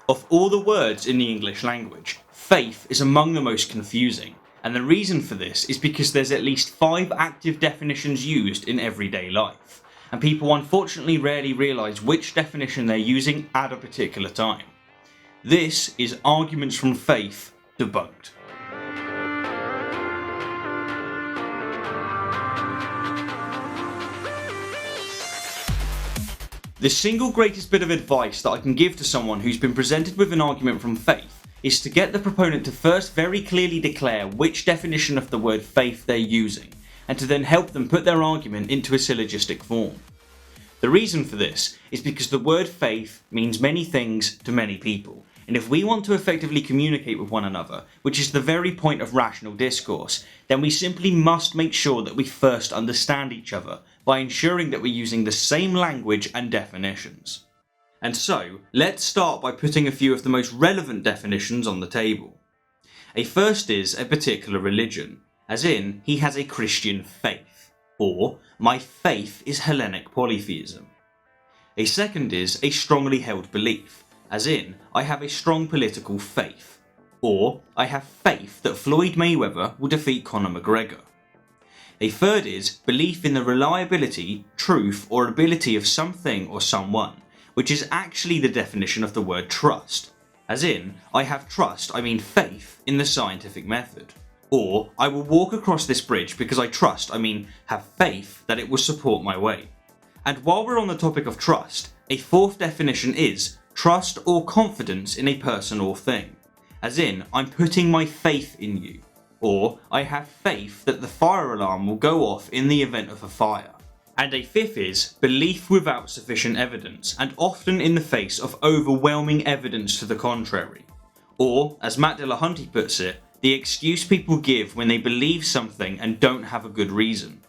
Of all the words in the English language, faith is among the most confusing, and the reason for this is because there's at least 5 active definitions used in everyday life, and people unfortunately rarely realise which definition they're using at a particular time. This is Arguments from Faith Debunked. The single greatest bit of advice that I can give to someone who's been presented with an argument from faith is to get the proponent to first very clearly declare which definition of the word faith they're using, and to then help them put their argument into a syllogistic form. The reason for this is because the word faith means many things to many people, and if we want to effectively communicate with one another, which is the very point of rational discourse, then we simply must make sure that we first understand each other by ensuring that we're using the same language and definitions. And so, let's start by putting a few of the most relevant definitions on the table. A first is a particular religion, as in, he has a Christian faith, or my faith is Hellenic polytheism. A second is a strongly held belief, as in, I have a strong political faith, or I have faith that Floyd Mayweather will defeat Conor McGregor. A third is belief in the reliability, truth, or ability of something or someone, which is actually the definition of the word trust, as in, I have trust, I mean faith, in the scientific method. Or, I will walk across this bridge because I trust, I mean have faith that it will support my way. And while we're on the topic of trust, a fourth definition is trust or confidence in a person or thing, as in, I'm putting my faith in you. Or, I have faith that the fire alarm will go off in the event of a fire. And a fifth is belief without sufficient evidence, and often in the face of overwhelming evidence to the contrary. Or, as Matt Dillahunty puts it, the excuse people give when they believe something and don't have a good reason.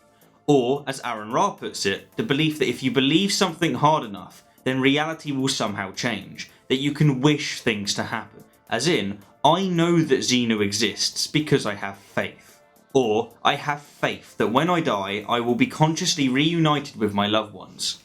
Or, as Aaron Ra puts it, the belief that if you believe something hard enough, then reality will somehow change, that you can wish things to happen. As in, I know that Xeno exists because I have faith. Or, I have faith that when I die, I will be consciously reunited with my loved ones.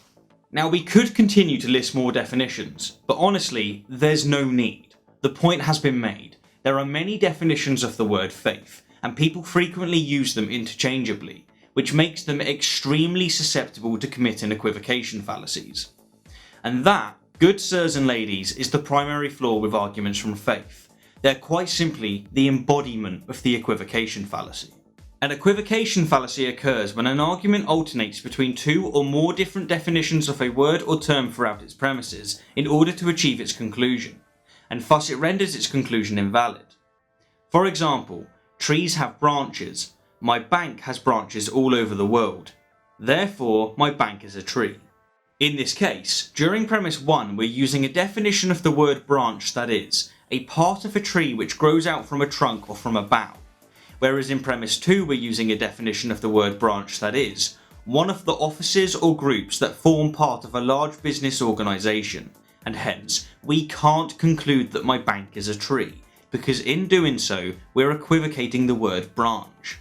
Now we could continue to list more definitions, but honestly, there's no need. The point has been made. There are many definitions of the word faith, and people frequently use them interchangeably, which makes them extremely susceptible to committing equivocation fallacies. And that, good sirs and ladies, is the primary flaw with arguments from faith. They're quite simply the embodiment of the equivocation fallacy. An equivocation fallacy occurs when an argument alternates between 2 or more different definitions of a word or term throughout its premises in order to achieve its conclusion, and thus it renders its conclusion invalid. For example, trees have branches. My bank has branches all over the world. Therefore, my bank is a tree. In this case, during premise 1 we're using a definition of the word branch that is, a part of a tree which grows out from a trunk or from a bough, whereas in premise 2 we're using a definition of the word branch that is, one of the offices or groups that form part of a large business organisation, and hence we can't conclude that my bank is a tree, because in doing so we're equivocating the word branch.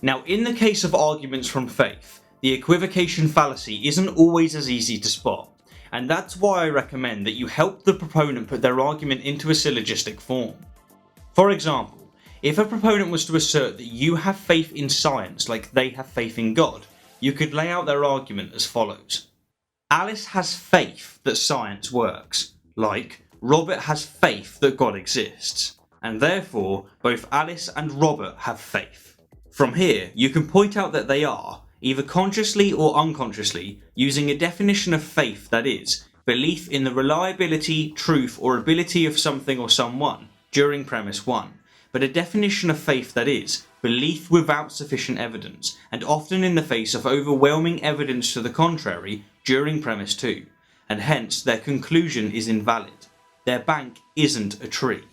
Now in the case of arguments from faith, the equivocation fallacy isn't always as easy to spot, and that's why I recommend that you help the proponent put their argument into a syllogistic form. For example, if a proponent was to assert that you have faith in science like they have faith in God, you could lay out their argument as follows. Alice has faith that science works, like Robert has faith that God exists, and therefore both Alice and Robert have faith. From here, you can point out that they are, either consciously or unconsciously, using a definition of faith that is, belief in the reliability, truth, or ability of something or someone during premise 1, but a definition of faith that is, belief without sufficient evidence, and often in the face of overwhelming evidence to the contrary during premise 2, and hence their conclusion is invalid. Their bank isn't a tree.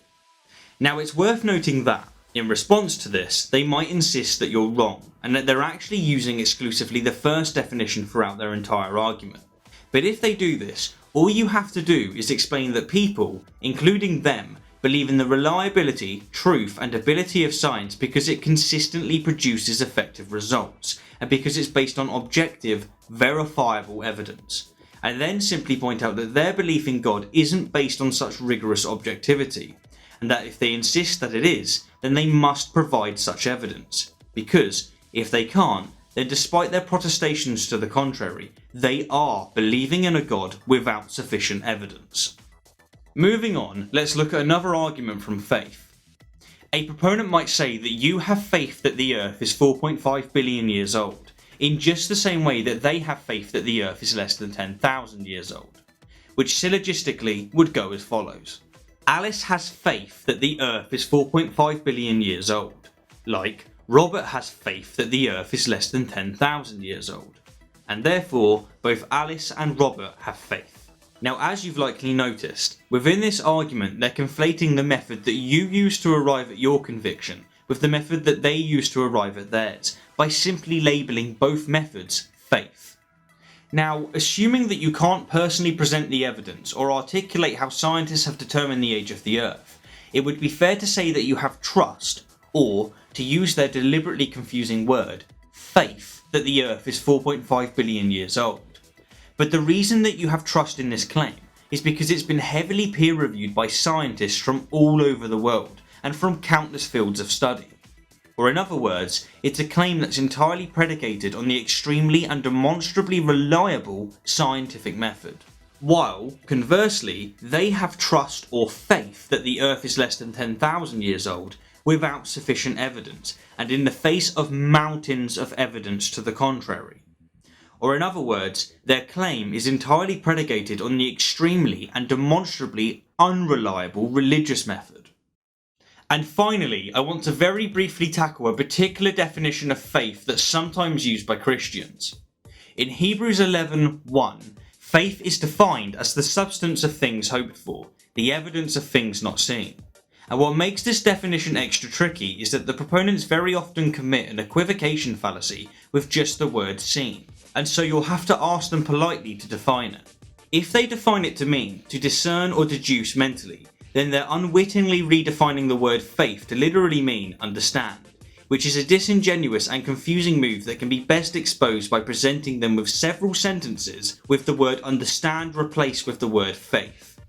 Now it's worth noting that, in response to this, they might insist that you're wrong, and that they're actually using exclusively the first definition throughout their entire argument. But if they do this, all you have to do is explain that people, including them, believe in the reliability, truth, and ability of science because it consistently produces effective results, and because it's based on objective, verifiable evidence. and then simply point out that their belief in God isn't based on such rigorous objectivity, and that if they insist that it is, then they must provide such evidence, because if they can't, then despite their protestations to the contrary, they are believing in a God without sufficient evidence. Moving on, let's look at another argument from faith. A proponent might say that you have faith that the Earth is 4.5 billion years old, in just the same way that they have faith that the Earth is less than 10,000 years old, which syllogistically would go as follows. Alice has faith that the Earth is 4.5 billion years old, like Robert has faith that the Earth is less than 10,000 years old, and therefore both Alice and Robert have faith. Now, as you've likely noticed, within this argument they're conflating the method that you use to arrive at your conviction with the method that they use to arrive at theirs, by simply labelling both methods faith. Now, assuming that you can't personally present the evidence or articulate how scientists have determined the age of the Earth, it would be fair to say that you have trust, or, to use their deliberately confusing word, faith that the Earth is 4.5 billion years old. But the reason that you have trust in this claim is because it's been heavily peer reviewed by scientists from all over the world and from countless fields of study. Or in other words, it's a claim that's entirely predicated on the extremely and demonstrably reliable scientific method. While, conversely, they have trust or faith that the Earth is less than 10,000 years old without sufficient evidence, and in the face of mountains of evidence to the contrary. Or in other words, their claim is entirely predicated on the extremely and demonstrably unreliable religious method. And finally, I want to very briefly tackle a particular definition of faith that's sometimes used by Christians. In Hebrews 11:1, faith is defined as the substance of things hoped for, the evidence of things not seen. And what makes this definition extra tricky is that the proponents very often commit an equivocation fallacy with just the word seen, and so you'll have to ask them politely to define it. If they define it to mean to discern or deduce mentally, then they're unwittingly redefining the word faith to literally mean understand, which is a disingenuous and confusing move that can be best exposed by presenting them with several sentences with the word understand replaced with the word faith.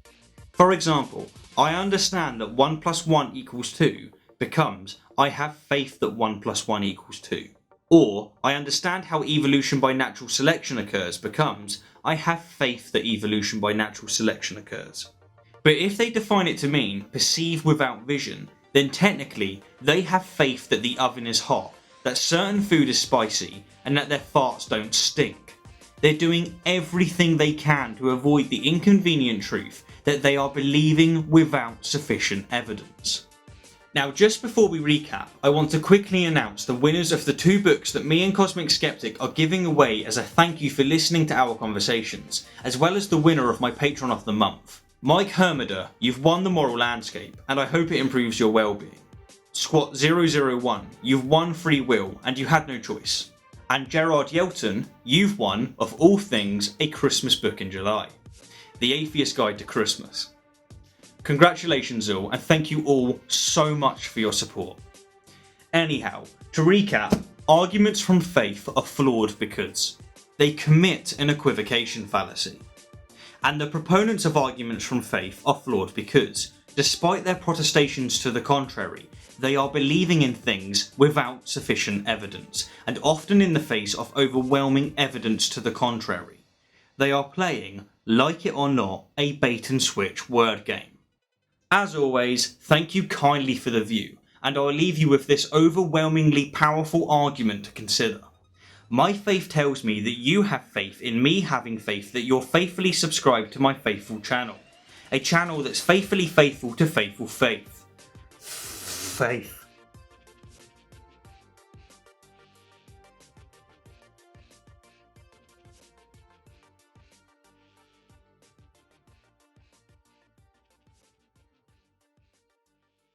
For example, I understand that 1 + 1 = 2 becomes I have faith that 1 + 1 = 2. Or, I understand how evolution by natural selection occurs becomes I have faith that evolution by natural selection occurs. But if they define it to mean perceive without vision, then technically they have faith that the oven is hot, that certain food is spicy, and that their farts don't stink. They're doing everything they can to avoid the inconvenient truth that they are believing without sufficient evidence. Now, just before we recap, I want to quickly announce the winners of the 2 books that me and Cosmic Skeptic are giving away as a thank you for listening to our conversations, as well as the winner of my Patron of the Month. Mike Hermida, you've won the Moral Landscape, and I hope it improves your well-being. Squat 001, you've won Free Will, and you had no choice. And Gerard Yelton, you've won, of all things, A Christmas Book in July. The Atheist Guide to Christmas. Congratulations all, and thank you all so much for your support. Anyhow, to recap, arguments from faith are flawed because they commit an equivocation fallacy. And the proponents of arguments from faith are flawed because, despite their protestations to the contrary, they are believing in things without sufficient evidence, and often in the face of overwhelming evidence to the contrary. They are playing, like it or not, a bait and switch word game. As always, thank you kindly for the view, and I'll leave you with this overwhelmingly powerful argument to consider. My faith tells me that you have faith in me having faith that you're faithfully subscribed to my faithful channel. A channel that's faithfully faithful to faithful faith. Faith.